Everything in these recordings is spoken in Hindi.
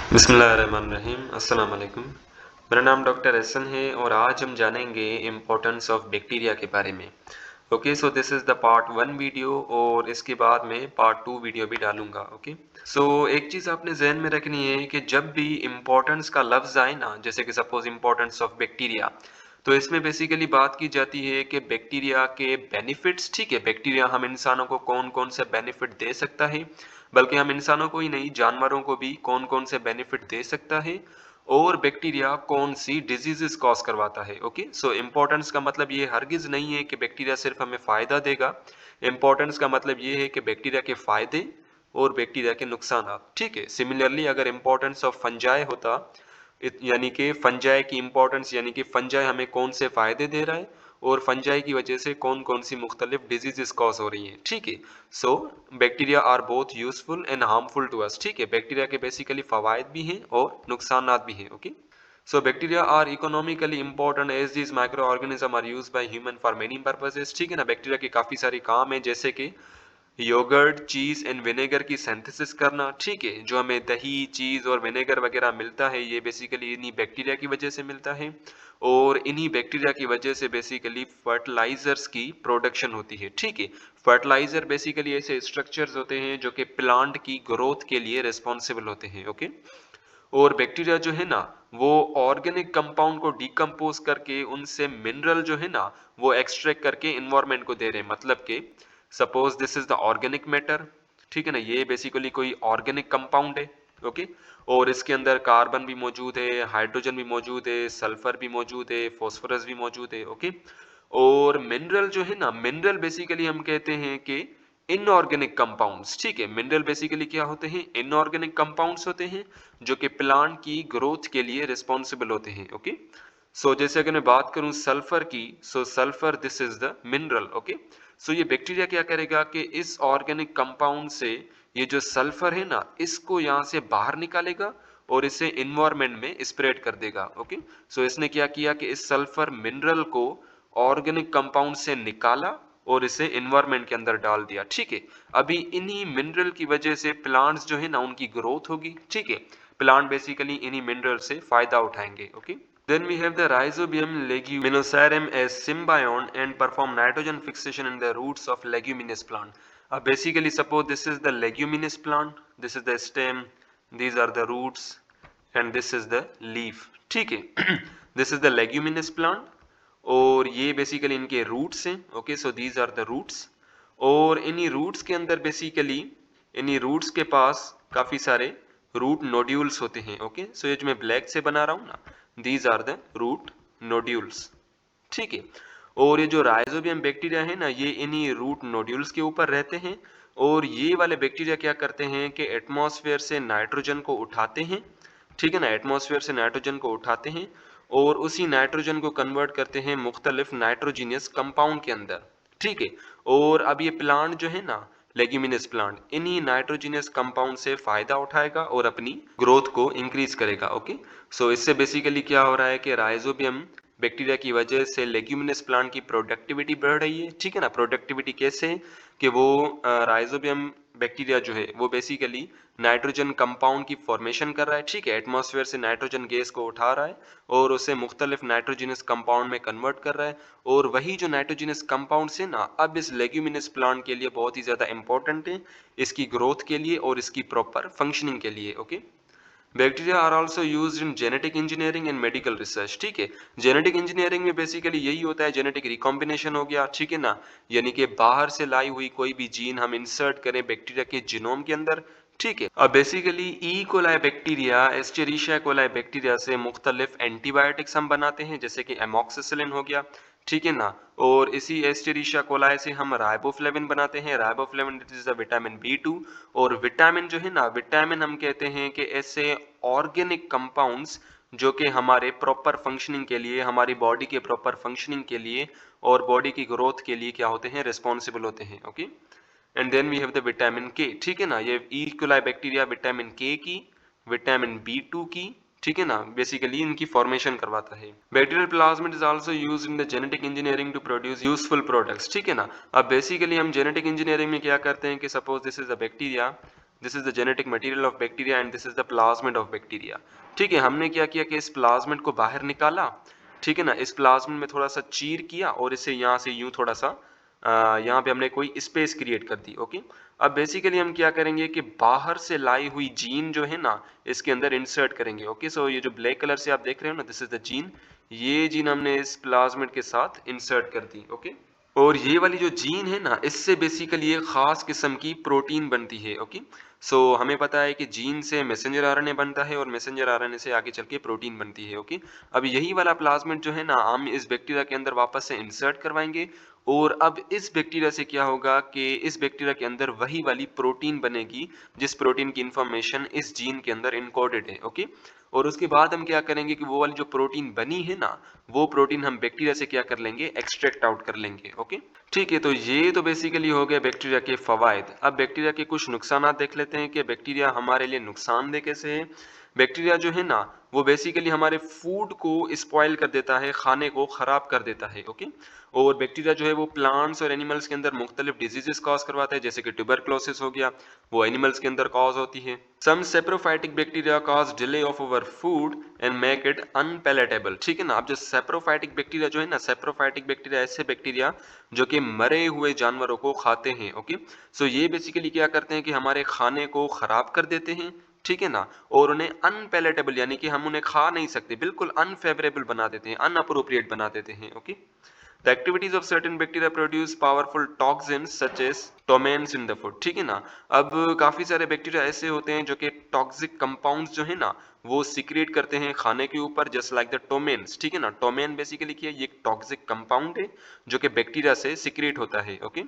बिस्मिल्लाहिर्रहमानिर्रहीम। अस्सलाम वालेकुम। मेरा नाम डॉक्टर एहसन है और आज हम जानेंगे इम्पोर्टेंस ऑफ बैक्टीरिया के बारे में। Okay, so this is the part 1 video और इसके बाद में पार्ट 2 वीडियो भी डालूंगा। ओके, सो एक चीज़ आपने जहन में रखनी है कि जब भी इम्पोर्टेंस का लफ्ज़ आए ना, जैसे कि सपोज इम्पोर्टेंस ऑफ बैक्टीरिया, तो इसमें बेसिकली बात की जाती है कि बैक्टीरिया के बेनिफिट्स। ठीक है, बैक्टीरिया हम इंसानों को कौन कौन से बेनिफिट दे सकता है, बल्कि हम इंसानों को ही नहीं जानवरों को भी कौन कौन से बेनिफिट दे सकता है, और बैक्टीरिया कौन सी डिजीजेस कॉज करवाता है। ओके, सो इम्पोर्टेंस का मतलब ये हरगिज नहीं है कि बैक्टीरिया सिर्फ हमें फायदा देगा। इम्पोर्टेंस का मतलब ये है कि बैक्टीरिया के फायदे और बैक्टीरिया के नुकसान। ठीक है, सिमिलरली अगर इम्पोर्टेंस ऑफ फंजाई होता, यानी कि फंजाई की इम्पोर्टेंस, यानी कि फंजाई हमें कौन से फायदे दे रहा है और फंजाई की वजह से कौन कौन सी मुख्तलिफ डिजीजेस कॉज हो रही हैं। ठीक है, so bacteria are both useful and harmful to us. ठीक है, बैक्टीरिया के बेसिकली फवायद भी हैं और नुकसानात भी हैं। Okay, so bacteria are economically important as this microorganism are used by human for many purposes. ठीक है ना, बैक्टीरिया के काफी सारे काम है, जैसे कि योगर्ट, चीज एंड विनेगर की सिंथेसिस करना। ठीक है, जो हमें दही, चीज और विनेगर वगैरह मिलता है, ये बेसिकली इन्हीं बैक्टीरिया की वजह से मिलता है, और इन्हीं बैक्टीरिया की वजह से बेसिकली फर्टिलाइजर्स की प्रोडक्शन होती है। ठीक है, फर्टिलाइजर बेसिकली ऐसे स्ट्रक्चर्स होते हैं जो कि प्लांट की ग्रोथ के लिए रिस्पॉन्सिबल होते हैं। ओके, और बैक्टीरिया जो है ना, वो ऑर्गेनिक कंपाउंड को डिकम्पोज करके उनसे मिनरल जो है ना, वो एक्सट्रैक्ट करके इन्वायरमेंट को दे रहे हैं। मतलब कि suppose this is the organic matter. ठीक है ना, ये बेसिकली कोई ऑर्गेनिक कंपाउंड है। ओके, और इसके अंदर कार्बन भी मौजूद है, हाइड्रोजन भी मौजूद है, सल्फर भी मौजूद है, फास्फोरस भी मौजूद है। ओके, और मिनरल जो है ना, मिनरल बेसिकली हम कहते हैं कि इनऑर्गेनिक कंपाउंड्स। ठीक है, मिनरल बेसिकली क्या होते हैं, इनऑर्गेनिक कंपाउंड्स होते हैं जो कि प्लांट की ग्रोथ के लिए रिस्पॉन्सिबल होते हैं। ओके, सो जैसे अगर मैं बात करूं सल्फर की, so sulphur this is the mineral. Okay, so ये बैक्टीरिया क्या करेगा कि इस ऑर्गेनिक कंपाउंड से ये जो सल्फर है ना, इसको यहाँ से बाहर निकालेगा और इसे इन्वायरमेंट में स्प्रेड कर देगा। ओके, सो इसने क्या किया कि इस सल्फर मिनरल को ऑर्गेनिक कंपाउंड से निकाला और इसे इन्वायरमेंट के अंदर डाल दिया। ठीक है, अभी इन्हीं मिनरल की वजह से प्लांट्स जो है ना, उनकी ग्रोथ होगी। ठीक है, प्लांट बेसिकली इन्हीं मिनरल से फायदा उठाएंगे। Okay, then we have the Rhizobium leguminosarum as symbiont and perform nitrogen fixation in the roots of leguminous plant. Basically suppose this is the leguminous plant, this is the stem, these are the roots and this is the leaf. ठीक है, this is the leguminous plant और ये बेसिकली इनके रूट्स हैं। Okay, so these are the roots, और इन्हीं रूट्स के अंदर बेसिकली इन्हीं रूट्स के पास काफी सारे रूट नोड्यूल्स होते हैं। ओके, सो ये जो मैं ब्लैक से बना रहा हूँ ना, these are the root nodules. ठीक है, और ये जो राइजोबियम बैक्टीरिया है ना, ये इन्हीं रूट नोड्यूल्स के ऊपर रहते हैं, और ये वाले बैक्टीरिया क्या करते हैं कि एटमॉस्फेयर से नाइट्रोजन को उठाते हैं। ठीक है ना, एटमॉस्फेयर से नाइट्रोजन को उठाते हैं और उसी नाइट्रोजन को कन्वर्ट करते हैं मुख्तलिफ नाइट्रोजीनियस कंपाउंड के अंदर। ठीक है, और अब ये प्लांट जो है ना, लेग्यूमिनस प्लांट, इन्हीं नाइट्रोजीनियस कंपाउंड से फायदा उठाएगा और अपनी ग्रोथ को इंक्रीज करेगा। ओके, सो इससे बेसिकली क्या हो रहा है कि राइजोबियम बैक्टीरिया की वजह से लेग्यूमिनस प्लांट की प्रोडक्टिविटी बढ़ रही है। ठीक है ना, प्रोडक्टिविटी कैसे है कि वो राइजोबियम बैक्टीरिया जो है वो बेसिकली नाइट्रोजन कंपाउंड की फॉर्मेशन कर रहा है। ठीक है, एटमॉस्फेयर से नाइट्रोजन गैस को उठा रहा है और उसे मुख्तलिफ नाइट्रोजिनस कंपाउंड में कन्वर्ट कर रहा है, और वही जो नाइट्रोजिनस कंपाउंड है ना, अब इस लेग्यूमिनस प्लांट के लिए बहुत ही ज्यादा इंपॉर्टेंट है, इसकी ग्रोथ के लिए और इसकी प्रॉपर फंक्शनिंग के लिए। Okay, bacteria are also used in genetic engineering and medical research. ठीक है, जेनेटिक इंजीनियरिंग में बेसिकली यही होता है, जेनेटिक रिकॉम्बिनेशन हो गया। ठीक है ना, यानी कि बाहर से लाई हुई कोई भी जीन हम इंसर्ट करें बैक्टीरिया के जीनोम के अंदर। ठीक है, अब basically E coli bacteria, Escherichia coli bacteria से मुख्तलिफ एंटीबायोटिक्स हम बनाते हैं, जैसे कि एमोक्सिसिलिन हो गया। ठीक है ना, और इसी एस्चेरिशिया कोलाई से हम राइबोफ्लेविन बनाते हैं। Riboflavin is the vitamin B2, और विटामिन जो है ना, विटामिन हम कहते हैं कि ऐसे ऑर्गेनिक कंपाउंड्स जो कि हमारे प्रॉपर फंक्शनिंग के लिए, हमारी बॉडी के प्रॉपर फंक्शनिंग के लिए और बॉडी की ग्रोथ के लिए क्या होते हैं, रिस्पॉन्सिबल होते हैं। Okay, and then we have the vitamin K. ठीक है ना, ये ई कोलाई बैक्टीरिया विटामिन के की, विटामिन B2 की, ठीक है ना, बेसिकली इनकी फॉर्मेशन करवाता है। Bacterial plasmid is also used in the genetic engineering to produce useful products. ठीक है ना, अब बेसिकली हम जेनेटिक इंजीनियरिंग में क्या करते हैं कि suppose this is a bacteria, this is the genetic material of bacteria and this is the plasmid of bacteria. ठीक है, हमने क्या किया कि इस प्लाज्मिड को बाहर निकाला, ठीक है ना, इस प्लाज्मिड में थोड़ा सा चीर किया और इसे यहाँ से यूं थोड़ा सा यहाँ पे हमने कोई स्पेस क्रिएट कर दी। ओके, अब बेसिकली हम क्या करेंगे कि बाहर से लाई हुई जीन जो है ना इसके अंदर इंसर्ट करेंगे। ओके, सो ये जो ब्लैक कलर से आप देख रहे हो ना, दिस इज द जीन, ये जीन हमने इस प्लाज्मिड के साथ इंसर्ट कर दी। ओके, और ये वाली जो जीन है ना इससे बेसिकली एक खास किस्म की प्रोटीन बनती है। ओके, सो हमें पता है कि जीन से मैसेंजर आरएनए बनता है और मैसेंजर आरएनए से आगे चल के प्रोटीन बनती है। ओके, अब यही वाला प्लाज्मिड जो है ना हम इस बैक्टीरिया के अंदर वापस से इंसर्ट करवाएंगे और अब इस बैक्टीरिया से क्या होगा कि इस बैक्टीरिया के अंदर वही वाली प्रोटीन बनेगी जिस प्रोटीन की इंफॉर्मेशन इस जीन के अंदर इनकोडेड है। ओके, और उसके बाद हम क्या करेंगे कि वो वाली जो प्रोटीन बनी है ना वो प्रोटीन हम बैक्टीरिया से क्या कर लेंगे, एक्सट्रैक्ट आउट कर लेंगे। ओके, ठीक है, तो ये तो बेसिकली हो गया बैक्टीरिया के फवायद। अब बैक्टीरिया के कुछ नुकसान देख लेते हैं कि बैक्टीरिया हमारे लिए नुकसानदेह कैसे है। बैक्टीरिया जो है ना वो बेसिकली हमारे फूड को स्पॉइल कर देता है, खाने को खराब कर देता है। ओके, और बैक्टीरिया जो है वो प्लांट्स और एनिमल्स के अंदर मुख्तलिफ डिजीजेस कॉज करवाता है, जैसे कि ट्यूबरक्लोसिस हो गया, वो एनिमल्स के अंदर कॉज होती है। Some saprophytic bacteria cause delay of our food and make it unpalatable. ठीक है ना, अब जो सेप्रोफाइटिक बैक्टीरिया जो है ना, सेप्रोफाइटिक बैक्टीरिया ऐसे बैक्टीरिया जो कि मरे हुए जानवरों को खाते हैं। ओके, सो ये बेसिकली क्या करते हैं कि हमारे खाने को खराब कर देते हैं, ठीक है ना, और उन्हें अनपैलेटेबल यानी कि हम उन्हें खा नहीं सकते, बिल्कुल अनफेवरेबल बना देते हैं, अनअप्रोप्रिएट बना देते हैं। Okay, The activities of certain bacteria produce powerful toxins such as ptomaines in the food. ठीक है ना, अब काफी सारे बैक्टीरिया ऐसे होते हैं जो कि टॉक्सिक कंपाउंड्स जो है ना वो सीक्रेट करते हैं खाने के ऊपर, जस्ट लाइक द टोमेन्स। ठीक है ना, टोमेन बेसिकली क्या है, ये एक टॉक्सिक कंपाउंड है जो कि बैक्टीरिया से सीक्रेट होता है। Okay,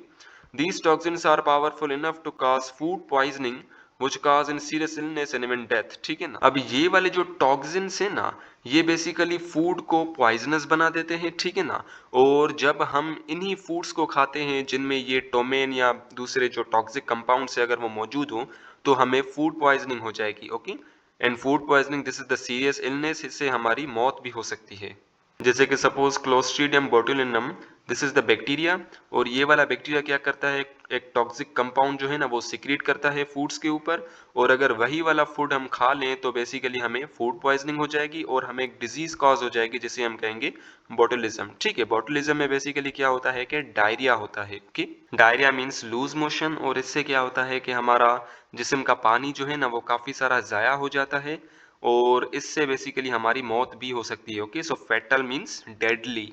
these toxins are powerful enough to cause food poisoning which cause in serious illness and even death। ठीक है ना, अब ये वाले जो टॉक्सिन्स है ना ये बेसिकली फूड को पॉइजनस बना देते हैं। ठीक है ना, और जब हम इन्हीं फूड्स को खाते हैं जिनमें ये टोमेन या दूसरे जो टॉक्सिक कंपाउंड्स है अगर वो मौजूद हो तो हमें फूड पॉइजनिंग हो जाएगी। Okay, and food poisoning this is the serious illness, इससे हमारी मौत भी हो सकती है। जैसे कि suppose clostridium botulinum, this is the bacteria, और ये वाला बैक्टीरिया क्या करता है, एक टॉक्सिक कंपाउंड जो है ना वो सीक्रेट करता है फूड्स के ऊपर, और अगर वही वाला फूड हम खा लें तो बेसिकली हमें फूड पॉइजनिंग हो जाएगी और हमें एक डिजीज कॉज हो जाएगी जिसे हम कहेंगे बोटुलिज्म। ठीक है, बोटुलिज्म में बेसिकली क्या होता है कि डायरिया होता है कि डायरिया मीन्स लूज मोशन, और इससे क्या होता है कि हमारा जिस्म का पानी जो है ना वो काफी सारा जाया हो जाता है और इससे बेसिकली हमारी मौत भी हो सकती है। ओके, सो फैटल मीन्स डेडली।